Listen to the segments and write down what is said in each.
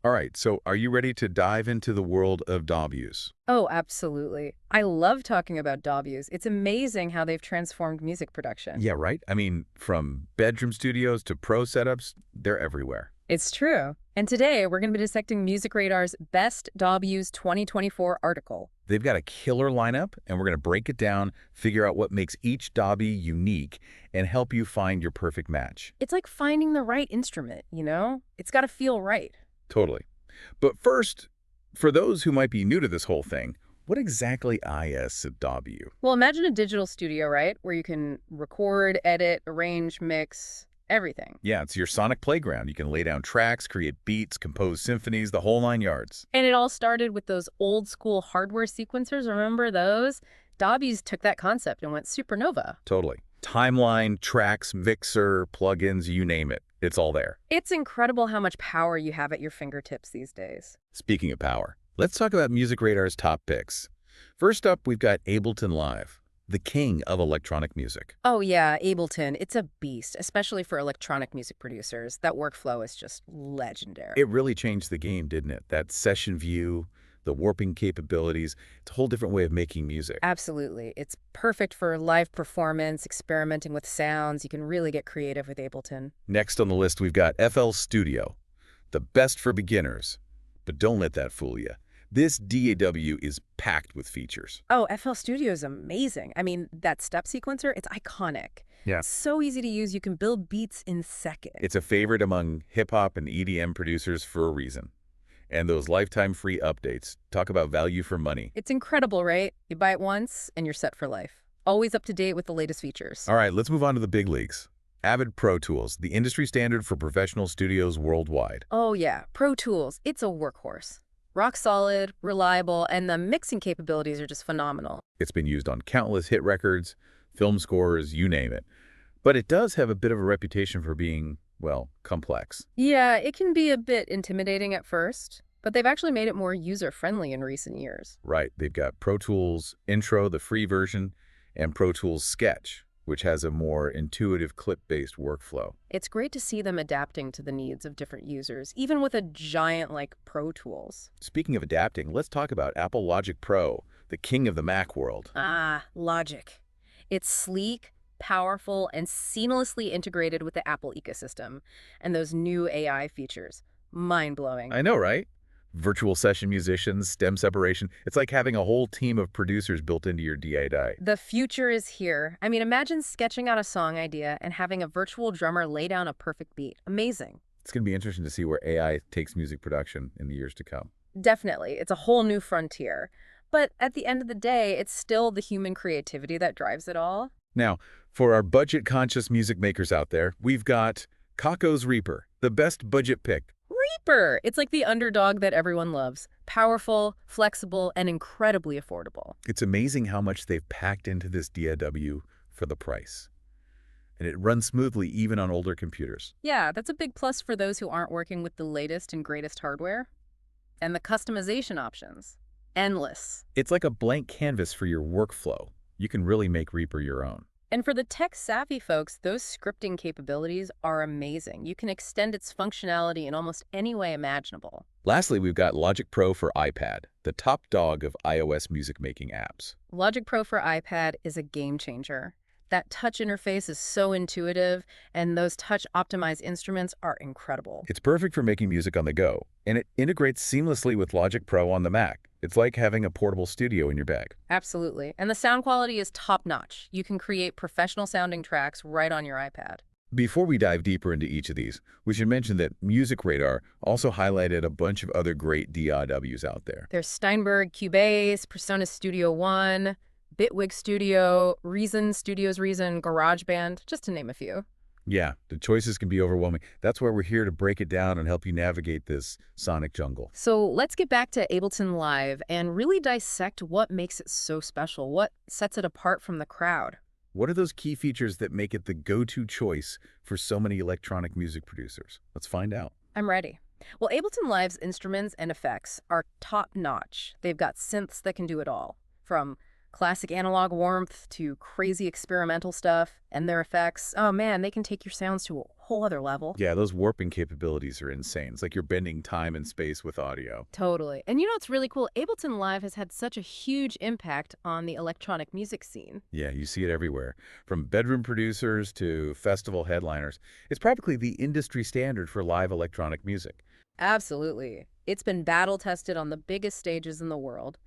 All right, so are you ready to dive into the world of DAWs? Oh, absolutely. I love talking about DAWs. It's amazing how they've transformed music production. Yeah, right? I mean, from bedroom studios to pro setups, they're everywhere. It's true. And today we're going to be dissecting MusicRadar's Best DAWs 2024 article. They've got a killer lineup, and we're going to break it down, figure out what makes each DAW unique, and help you find your perfect match. It's like finding the right instrument, you know? It's got to feel right. Totally. But first, for those who might be new to this whole thing, what exactly is a DAW? Well, imagine a digital studio, right? Where you can record, edit, arrange, mix, everything. Yeah, it's your sonic playground. You can lay down tracks, create beats, compose symphonies, the whole nine yards. And it all started with those old school hardware sequencers. Remember those? DAWs took that concept and went supernova. Totally. Timeline, tracks, mixer, plugins, you name it. It's all there. It's incredible how much power you have at your fingertips these days. Speaking of power, let's talk about MusicRadar's top picks. First up, we've got Ableton Live, the king of electronic music. Oh yeah, Ableton, it's a beast, especially for electronic music producers. That workflow is just legendary. It really changed the game, didn't it? That session view, the warping capabilities, it's a whole different way of making music. Absolutely. It's perfect for live performance, experimenting with sounds. You can really get creative with Ableton. Next on the list, we've got FL Studio, the best for beginners. But don't let that fool you. This DAW is packed with features. Oh, FL Studio is amazing. I mean, that step sequencer, it's iconic. Yeah. So easy to use, you can build beats in seconds. It's a favorite among hip-hop and EDM producers for a reason. And those lifetime free updates, talk about value for money. It's incredible, right? You buy it once and you're set for life. Always up to date with the latest features. All right, let's move on to the big leagues. Avid Pro Tools, the industry standard for professional studios worldwide. Oh yeah, Pro Tools, it's a workhorse. Rock solid, reliable, and the mixing capabilities are just phenomenal. It's been used on countless hit records, film scores, you name it. But it does have a bit of a reputation for being, well, complex. Yeah, it can be a bit intimidating at first, but they've actually made it more user-friendly in recent years. Right, they've got Pro Tools Intro, the free version, and Pro Tools Sketch, which has a more intuitive clip-based workflow. It's great to see them adapting to the needs of different users, even with a giant like Pro Tools. Speaking of adapting, let's talk about Apple Logic Pro, the king of the Mac world. Ah, Logic. It's sleek, powerful, and seamlessly integrated with the Apple ecosystem. And those new AI features. Mind-blowing. I know, right? Virtual session musicians, stem separation. It's like having a whole team of producers built into your DAW. The future is here. I mean, imagine sketching out a song idea and having a virtual drummer lay down a perfect beat. Amazing. It's going to be interesting to see where AI takes music production in the years to come. Definitely. It's a whole new frontier. But at the end of the day, it's still the human creativity that drives it all. Now, for our budget-conscious music makers out there, we've got Kako's Reaper, the best budget pick. Reaper! It's like the underdog that everyone loves. Powerful, flexible, and incredibly affordable. It's amazing how much they've packed into this DAW for the price. And it runs smoothly even on older computers. Yeah, that's a big plus for those who aren't working with the latest and greatest hardware. And the customization options. Endless. It's like a blank canvas for your workflow. You can really make Reaper your own. And for the tech-savvy folks, those scripting capabilities are amazing. You can extend its functionality in almost any way imaginable. Lastly, we've got Logic Pro for iPad, the top dog of iOS music-making apps. Logic Pro for iPad is a game changer. That touch interface is so intuitive, and those touch-optimized instruments are incredible. It's perfect for making music on the go, and it integrates seamlessly with Logic Pro on the Mac. It's like having a portable studio in your bag. Absolutely. And the sound quality is top-notch. You can create professional-sounding tracks right on your iPad. Before we dive deeper into each of these, we should mention that MusicRadar also highlighted a bunch of other great DAWs out there. There's Steinberg, Cubase, PreSonus Studio One, Bitwig Studio, Reason Studios Reason, GarageBand, just to name a few. Yeah, the choices can be overwhelming. That's why we're here to break it down and help you navigate this sonic jungle. So let's get back to Ableton Live and really dissect what makes it so special, what sets it apart from the crowd. What are those key features that make it the go-to choice for so many electronic music producers? Let's find out. I'm ready. Well, Ableton Live's instruments and effects are top-notch. They've got synths that can do it all, from Classic analog warmth to crazy experimental stuff and their effects. Oh man, they can take your sounds to a whole other level. Yeah, those warping capabilities are insane. It's like you're bending time and space with audio. Totally. And you know what's really cool? Ableton Live has had such a huge impact on the electronic music scene. Yeah, you see it everywhere. From bedroom producers to festival headliners. It's practically the industry standard for live electronic music. Absolutely. It's been battle tested on the biggest stages in the world.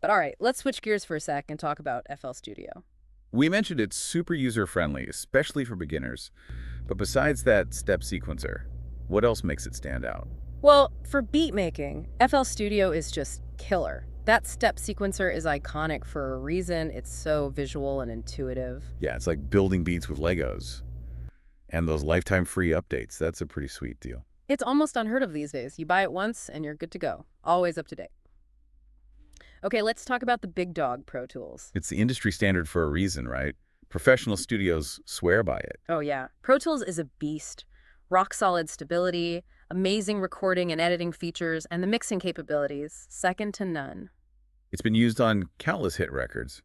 But all right, let's switch gears for a sec and talk about FL Studio. We mentioned it's super user-friendly, especially for beginners. But besides that step sequencer, what else makes it stand out? Well, for beat making, FL Studio is just killer. That step sequencer is iconic for a reason. It's so visual and intuitive. Yeah, it's like building beats with Legos. And those lifetime free updates, that's a pretty sweet deal. It's almost unheard of these days. You buy it once and you're good to go. Always up to date. Okay, let's talk about the big dog Pro Tools. It's the industry standard for a reason, right? Professional studios swear by it. Oh yeah, Pro Tools is a beast. Rock solid stability, amazing recording and editing features, and the mixing capabilities, second to none. It's been used on countless hit records,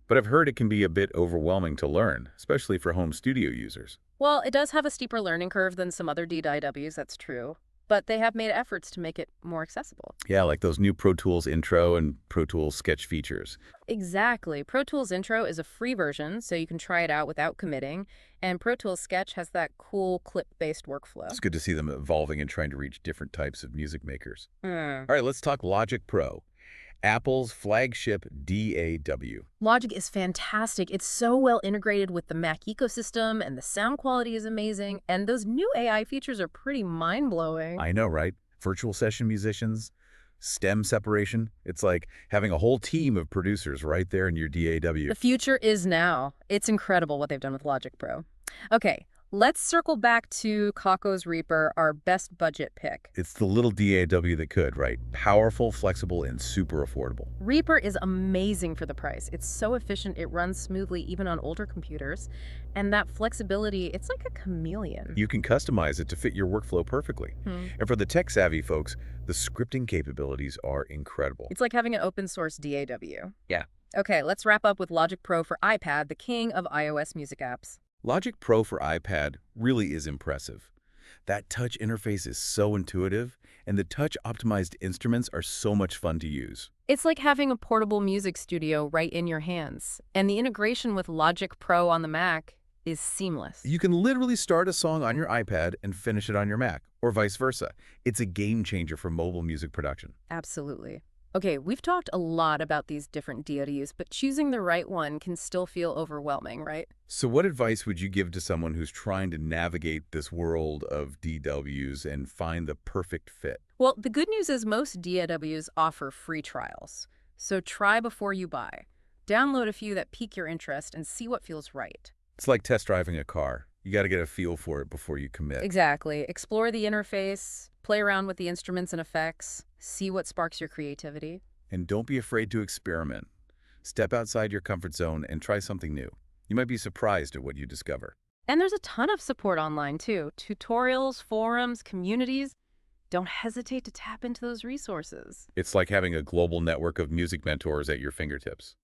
but I've heard it can be a bit overwhelming to learn, especially for home studio users. Well, it does have a steeper learning curve than some other DAWs, that's true. But they have made efforts to make it more accessible. Yeah, like those new Pro Tools Intro and Pro Tools Sketch features. Exactly. Pro Tools Intro is a free version, so you can try it out without committing. And Pro Tools Sketch has that cool clip-based workflow. It's good to see them evolving and trying to reach different types of music makers. Mm. All right, let's talk Logic Pro, Apple's flagship DAW. Logic is fantastic. It's so well integrated with the Mac ecosystem, and the sound quality is amazing. And those new AI features are pretty mind-blowing. I know, right? Virtual session musicians, stem separation. It's like having a whole team of producers right there in your DAW. The future is now. It's incredible what they've done with Logic Pro. Okay, let's circle back to Kako's Reaper, our best budget pick. It's the little DAW that could, right? Powerful, flexible, and super affordable. Reaper is amazing for the price. It's so efficient, it runs smoothly even on older computers. And that flexibility, it's like a chameleon. You can customize it to fit your workflow perfectly. And for the tech-savvy folks, the scripting capabilities are incredible. It's like having an open source DAW. Yeah. Okay, let's wrap up with Logic Pro for iPad, the king of iOS music apps. Logic Pro for iPad really is impressive. That touch interface is so intuitive, and the touch-optimized instruments are so much fun to use. It's like having a portable music studio right in your hands. And the integration with Logic Pro on the Mac is seamless. You can literally start a song on your iPad and finish it on your Mac, or vice versa. It's a game changer for mobile music production. Absolutely. Okay, we've talked a lot about these different DAWs, but choosing the right one can still feel overwhelming, right? So what advice would you give to someone who's trying to navigate this world of DWs and find the perfect fit? Well, the good news is most DAWs offer free trials. So try before you buy. Download a few that pique your interest and see what feels right. It's like test driving a car. You got to get a feel for it before you commit. Exactly. Explore the interface, play around with the instruments and effects, see what sparks your creativity. And don't be afraid to experiment. Step outside your comfort zone and try something new. You might be surprised at what you discover. And there's a ton of support online, too. Tutorials, forums, communities. Don't hesitate to tap into those resources. It's like having a global network of music mentors at your fingertips.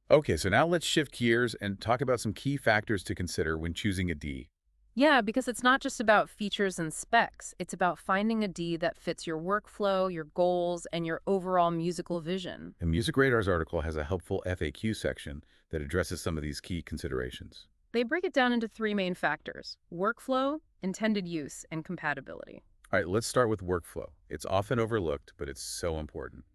Okay, so now let's shift gears and talk about some key factors to consider when choosing a D. Yeah, because it's not just about features and specs. It's about finding a D that fits your workflow, your goals, and your overall musical vision. And MusicRadar's article has a helpful FAQ section that addresses some of these key considerations. They break it down into three main factors: workflow, intended use, and compatibility. All right, let's start with workflow. It's often overlooked, but it's so important.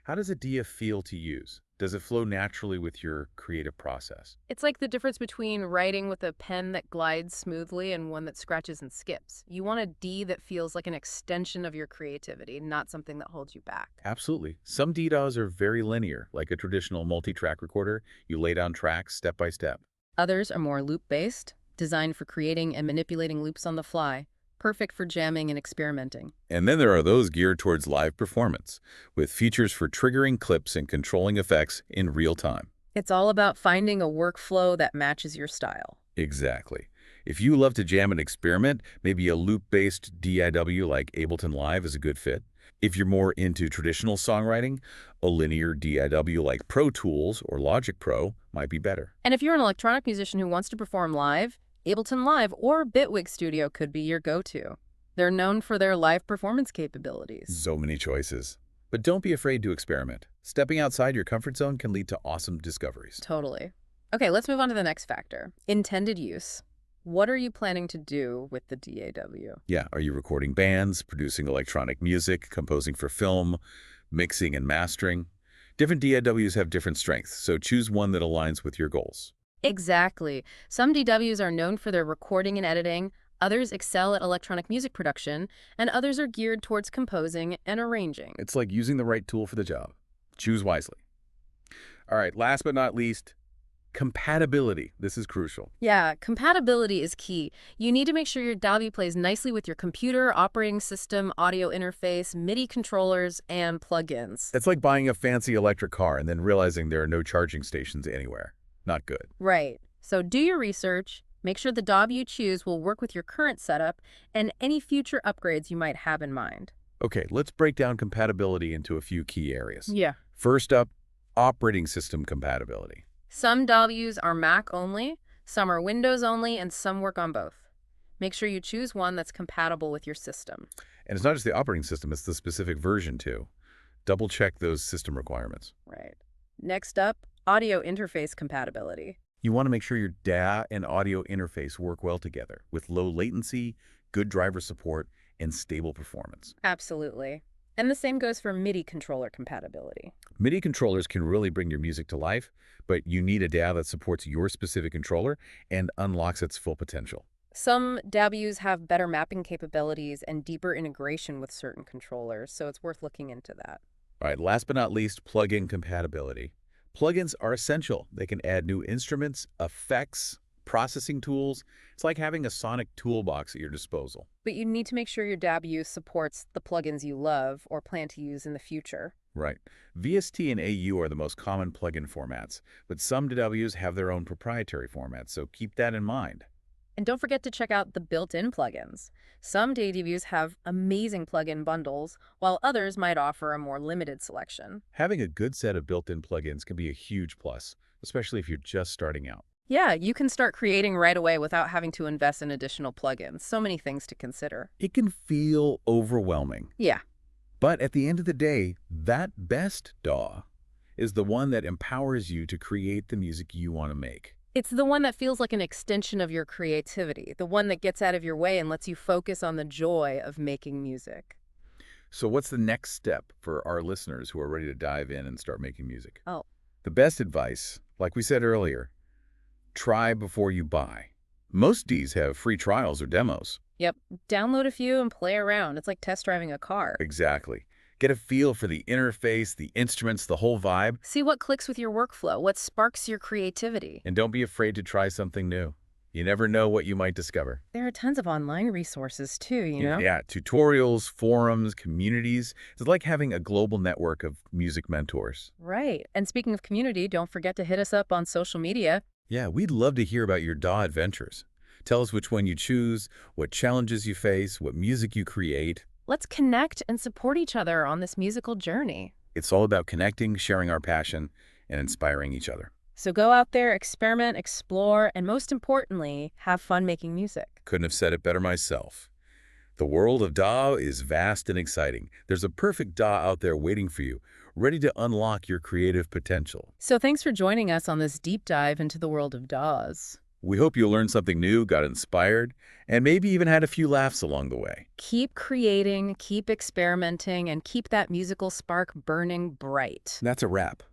How does a DAW feel to use? Does it flow naturally with your creative process? It's like the difference between writing with a pen that glides smoothly and one that scratches and skips. You want a D that feels like an extension of your creativity, not something that holds you back. Absolutely. Some DAWs are very linear, like a traditional multi-track recorder. You lay down tracks step by step. Others are more loop-based, designed for creating and manipulating loops on the fly. Perfect for jamming and experimenting. And then there are those geared towards live performance, with features for triggering clips and controlling effects in real time. It's all about finding a workflow that matches your style. Exactly. If you love to jam and experiment, maybe a loop-based DAW like Ableton Live is a good fit. If you're more into traditional songwriting, a linear DAW like Pro Tools or Logic Pro might be better. And if you're an electronic musician who wants to perform live, Ableton Live or Bitwig Studio could be your go-to. They're known for their live performance capabilities. So many choices. But don't be afraid to experiment. Stepping outside your comfort zone can lead to awesome discoveries. Totally. Okay, let's move on to the next factor. Intended use. What are you planning to do with the DAW? Yeah, are you recording bands, producing electronic music, composing for film, mixing and mastering? Different DAWs have different strengths, so choose one that aligns with your goals. Exactly. Some DAWs are known for their recording and editing, others excel at electronic music production, and others are geared towards composing and arranging. It's like using the right tool for the job. Choose wisely. All right, last but not least, compatibility. This is crucial. Yeah, compatibility is key. You need to make sure your DAW plays nicely with your computer, operating system, audio interface, MIDI controllers, and plugins. It's like buying a fancy electric car and then realizing there are no charging stations anywhere. Not good. Right. So do your research, make sure the DAW you choose will work with your current setup, and any future upgrades you might have in mind. Okay, let's break down compatibility into a few key areas. Yeah. First up, operating system compatibility. Some DAWs are Mac only, some are Windows only, and some work on both. Make sure you choose one that's compatible with your system. And it's not just the operating system, it's the specific version too. Double check those system requirements. Right. Next up, audio interface compatibility. You want to make sure your DAW and audio interface work well together with low latency, good driver support, and stable performance. Absolutely. And the same goes for MIDI controller compatibility. MIDI controllers can really bring your music to life, but you need a DAW that supports your specific controller and unlocks its full potential. Some DAWs have better mapping capabilities and deeper integration with certain controllers, so it's worth looking into that. All right, last but not least, plugin compatibility. Plugins are essential. They can add new instruments, effects, processing tools. It's like having a sonic toolbox at your disposal. But you need to make sure your DAW supports the plugins you love or plan to use in the future. Right. VST and AU are the most common plugin formats, but some DAWs have their own proprietary formats, so keep that in mind. And don't forget to check out the built-in plugins. Some DAWs have amazing plugin bundles, while others might offer a more limited selection. Having a good set of built-in plugins can be a huge plus, especially if you're just starting out. Yeah, you can start creating right away without having to invest in additional plugins. So many things to consider. It can feel overwhelming. Yeah. But at the end of the day, that best DAW is the one that empowers you to create the music you want to make. It's the one that feels like an extension of your creativity, the one that gets out of your way and lets you focus on the joy of making music. So what's the next step for our listeners who are ready to dive in and start making music? Oh. The best advice, like we said earlier, try before you buy. Most Ds have free trials or demos. Yep. Download a few and play around. It's like test driving a car. Exactly. Get a feel for the interface, the instruments, the whole vibe. See what clicks with your workflow, what sparks your creativity. And don't be afraid to try something new. You never know what you might discover. There are tons of online resources too, you know? Yeah, tutorials, forums, communities. It's like having a global network of music mentors. Right. And speaking of community, don't forget to hit us up on social media. Yeah, we'd love to hear about your DAW adventures. Tell us which one you choose, what challenges you face, what music you create. Let's connect and support each other on this musical journey. It's all about connecting, sharing our passion, and inspiring each other. So go out there, experiment, explore, and most importantly, have fun making music. Couldn't have said it better myself. The world of DAW is vast and exciting. There's a perfect DAW out there waiting for you, ready to unlock your creative potential. So thanks for joining us on this deep dive into the world of DAWs. We hope you learned something new, got inspired, and maybe even had a few laughs along the way. Keep creating, keep experimenting, and keep that musical spark burning bright. That's a wrap.